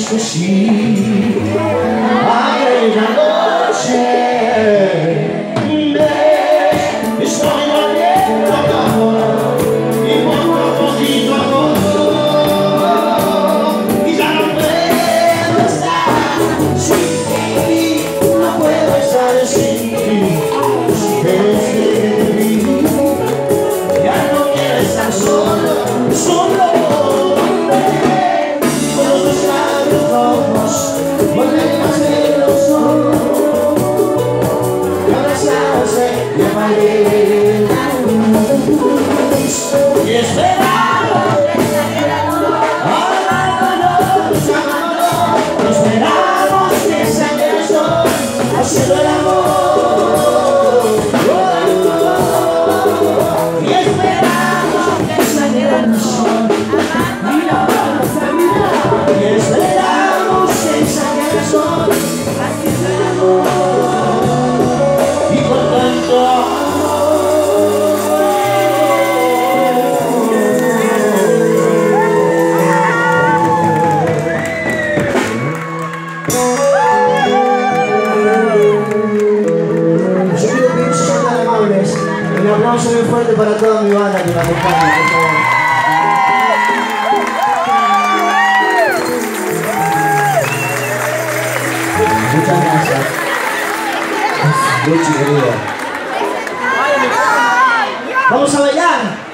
dices que sí. Aquella noche estoy volviendo a amor y poco a poquito amor y ya no puedo estar sin ti, no puedo estar sin ti. Desde que te vi ya no quiero estar solo, solo. Con los labios rojos volvemos a ver los ojos y abrazados de pared y esperamos amámonos, esperamos que salga el sol haciendo el amor y esperamos que salga el sol y esperamos que salga el sol haciendo el amor y con tanto un aplauso muy fuerte para toda mi banda que me acompaña, por favor. Muchas gracias. Luchi, querido. ¡Vamos a bailar!